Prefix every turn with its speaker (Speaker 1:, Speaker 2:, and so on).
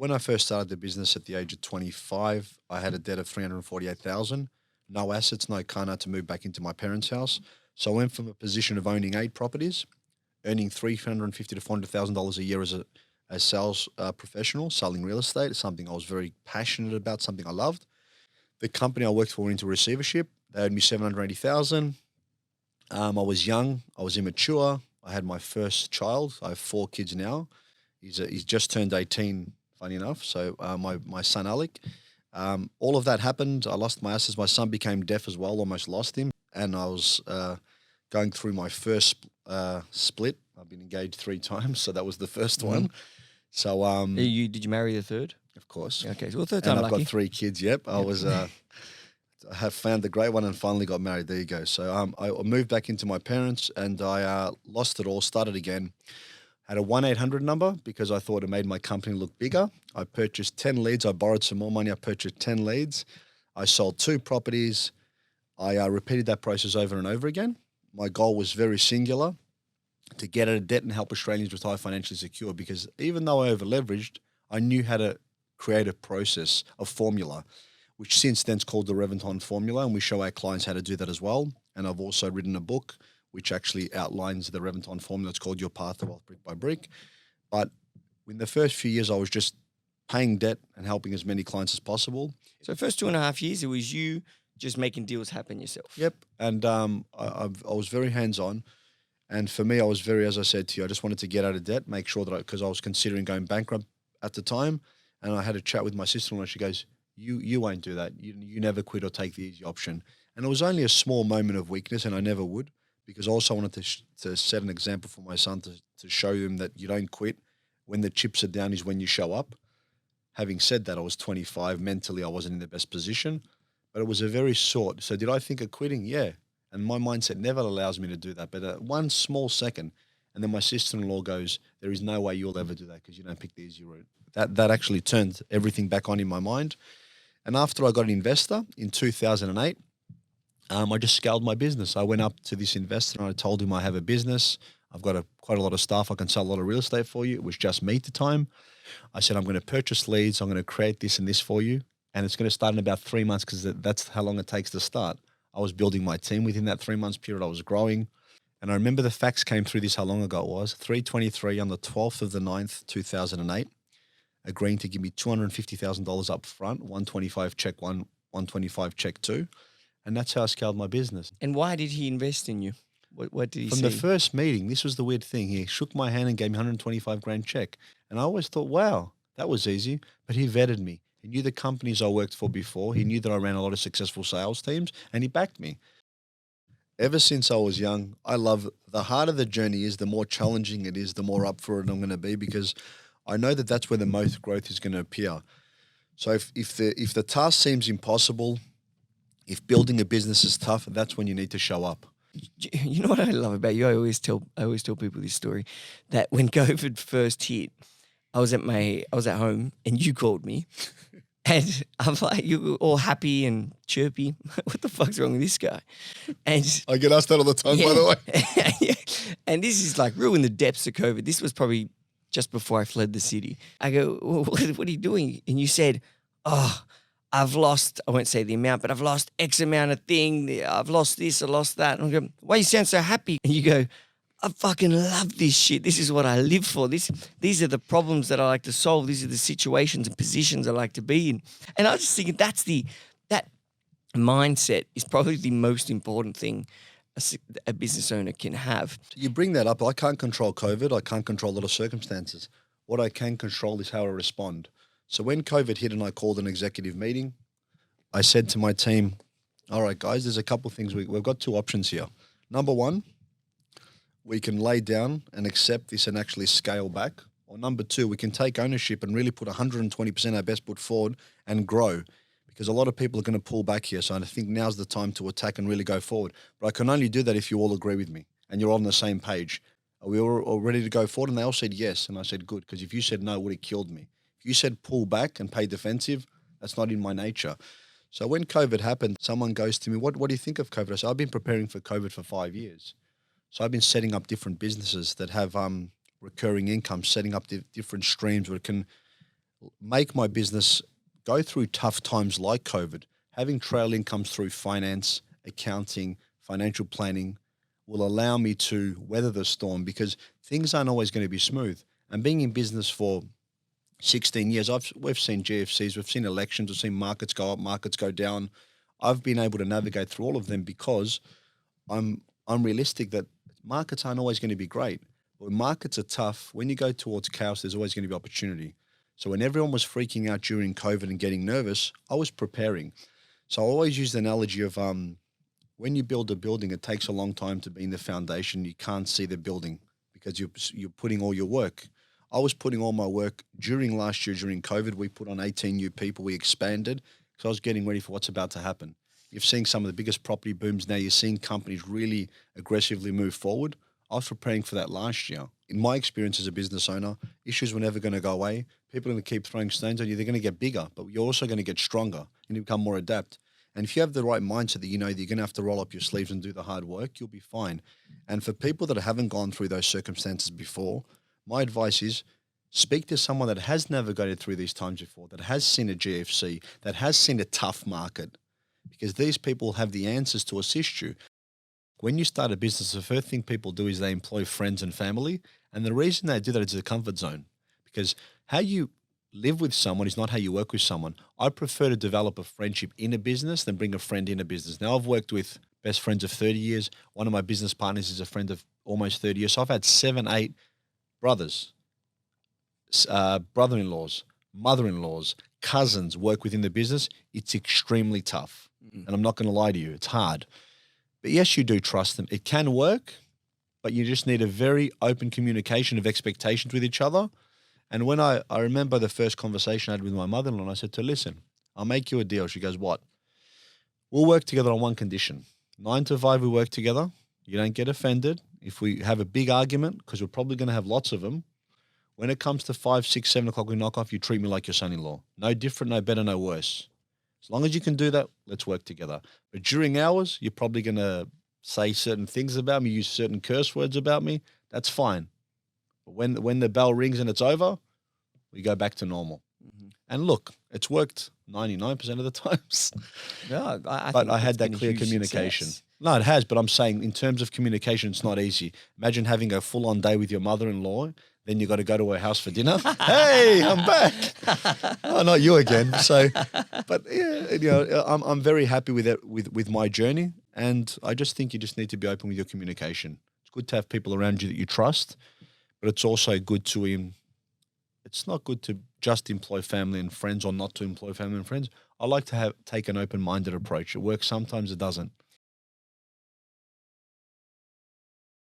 Speaker 1: When I first started the business at the age of 25, I had a debt of 348,000, no assets, no car, to move back into my parents' house. So I went from a position of owning 8 properties, earning $350 to $400,000 a year as sales professional, selling real estate. It's something I was very passionate about, something I loved. The company I worked for went into receivership. They owed me 780,000. I was young. I was immature. I had my first child. I have 4 kids now. He's just turned 18, funny enough. So my son Alec. All of that happened. I lost my assets. My son became deaf as well. Almost lost him. And I was going through my first split. I've been engaged 3 times, so that was the first one. So
Speaker 2: did you marry the third?
Speaker 1: Of course.
Speaker 2: Okay, so third time
Speaker 1: and I've
Speaker 2: lucky.
Speaker 1: got 3 kids. Yep, I was. I have found the great one and finally got married. There you go. So I moved back into my parents and I lost it all. Started again. Had a 1-800 number because I thought it made my company look bigger. I purchased 10 leads. I borrowed some more money. I purchased 10 leads. I sold 2 properties. I repeated that process over and over again. My goal was very singular, to get out of debt and help Australians retire financially secure, because even though I over-leveraged, I knew how to create a process, a formula, which since then is called the Reventon formula, and we show our clients how to do that as well. And I've also written a book which actually outlines the Reventon formula. It's called Your Path to Wealth Brick by Brick. But in the first few years, I was just paying debt and helping as many clients as possible.
Speaker 2: So first 2.5 years, it was you just making deals happen yourself.
Speaker 1: Yep. And I was very hands-on. And for me, I was very, as I said to you, I just wanted to get out of debt, make sure that because I was considering going bankrupt at the time. And I had a chat with my sister-in-law. She goes, you won't do that. You never quit or take the easy option. And it was only a small moment of weakness, and I never would, because I also wanted to set an example for my son to show him that you don't quit. When the chips are down is when you show up. Having said that, I was 25. Mentally, I wasn't in the best position, but it was a very short. So did I think of quitting? Yeah. And my mindset never allows me to do that. But one small second, and then my sister-in-law goes, there is no way you'll ever do that because you don't pick the easy route. That actually turned everything back on in my mind. And after I got an investor in 2008, I just scaled my business. I went up to this investor and I told him I have a business. I've got quite a lot of staff. I can sell a lot of real estate for you. It was just me at the time. I said, I'm going to purchase leads. I'm going to create this and this for you. And it's going to start in about 3 months because that's how long it takes to start. I was building my team within that 3 months period. I was growing. And I remember the facts came through this, how long ago it was. 3/23 on the 12th of the 9th, 2008, agreeing to give me $250,000 up front, 125 check 1, 125 check 2. And that's how I scaled my business.
Speaker 2: And why did he invest in you? What did he see?
Speaker 1: From the first meeting, this was the weird thing. He shook my hand and gave me 125 grand check. And I always thought, wow, that was easy. But he vetted me. He knew the companies I worked for before. He knew that I ran a lot of successful sales teams, and he backed me. Ever since I was young, I love the harder the journey is, the more challenging it is, the more up for it I'm going to be, because I know that that's where the most growth is going to appear. So if the task seems impossible, if building a business is tough, that's when you need to show up.
Speaker 2: You know what I love about you? I always tell people this story, that when COVID first hit, I was at home and you called me, and I'm like, you were all happy and chirpy. What the fuck's wrong with this guy? And
Speaker 1: I get asked that all the time, by the way.
Speaker 2: Yeah. And this is like real in the depths of COVID. This was probably just before I fled the city. I go, well, what are you doing? And you said, oh, I've lost, I won't say the amount, but I've lost X amount of thing. I've lost this, I lost that. And I go, why you sound so happy? And you go, I fucking love this shit. This is what I live for. These are the problems that I like to solve. These are the situations and positions I like to be in. And I was just thinking that mindset is probably the most important thing a business owner can have.
Speaker 1: You bring that up. I can't control COVID. I can't control a lot of circumstances. What I can control is how I respond. So when COVID hit and I called an executive meeting, I said to my team, all right, guys, there's a couple of things. We've got 2 options here. Number one, we can lay down and accept this and actually scale back. Or number 2, we can take ownership and really put 120% our best foot forward and grow, because a lot of people are going to pull back here. So I think now's the time to attack and really go forward. But I can only do that if you all agree with me and you're all on the same page. Are we all ready to go forward? And they all said yes. And I said, good, because if you said no, it would have killed me. If you said pull back and play defensive, that's not in my nature. So when COVID happened, someone goes to me, what do you think of COVID? I said, I've been preparing for COVID for 5 years. So I've been setting up different businesses that have recurring income, setting up different streams where make my business go through tough times like COVID. Having trail incomes through finance, accounting, financial planning will allow me to weather the storm, because things aren't always going to be smooth. And being in business for 16 years, we've seen GFCs, we've seen elections, we've seen markets go up, markets go down. I've been able to navigate through all of them because I'm realistic that markets aren't always going to be great. But when markets are tough, when you go towards chaos, there's always going to be opportunity. So when everyone was freaking out during COVID and getting nervous, I was preparing. So I always use the analogy of when you build a building, it takes a long time to be in the foundation. You can't see the building because you're putting all your work. I was putting all my work during last year, during COVID. We put on 18 new people. We expanded because I was getting ready for what's about to happen. You're seeing some of the biggest property booms now. You're seeing companies really aggressively move forward. I was preparing for that last year. In my experience as a business owner, issues were never going to go away. People are going to keep throwing stones at you. They're going to get bigger, but you're also going to get stronger and you become more adept. And if you have the right mindset that you know that you're going to have to roll up your sleeves and do the hard work, you'll be fine. And for people that haven't gone through those circumstances before, my advice is speak to someone that has navigated through these times before, that has seen a GFC, that has seen a tough market, because these people have the answers to assist you. When you start a business, the first thing people do is they employ friends and family. And the reason they do that is a comfort zone, because how you live with someone is not how you work with someone. I prefer to develop a friendship in a business than bring a friend in a business. Now, I've worked with best friends of 30 years. One of my business partners is a friend of almost 30 years. So I've had 7, 8 brothers, brother-in-laws, mother-in-laws, cousins work within the business. It's extremely tough. And I'm not going to lie to you, it's hard. But yes, you do trust them. It can work, but you just need a very open communication of expectations with each other. And when I remember the first conversation I had with my mother-in-law, and I said to her, listen, I'll make you a deal. She goes, what? We'll work together on one condition. 9 to 5, we work together. You don't get offended. If we have a big argument, because we're probably going to have lots of them, when it comes to 5, 6, 7 o'clock, we knock off, you treat me like your son-in-law. No different, no better, no worse. As long as you can do that, let's work together. But during hours, you're probably going to say certain things about me, use certain curse words about me. That's fine. But when the bell rings and it's over, we go back to normal. Mm-hmm. And look, it's worked 99% of the times.
Speaker 2: No,
Speaker 1: but I had that clear communication. Success. No, it has. But I'm saying in terms of communication, it's not easy. Imagine having a full-on day with your mother-in-law. Then you got to go to her house for dinner. Hey, I'm back. Oh, not you again. So, but yeah, I'm very happy with it, with my journey. And I just think you just need to be open with your communication. It's good to have people around you that you trust, but it's also good to it's not good to just employ family and friends or not to employ family and friends. I like to take an open-minded approach. It works sometimes, it doesn't.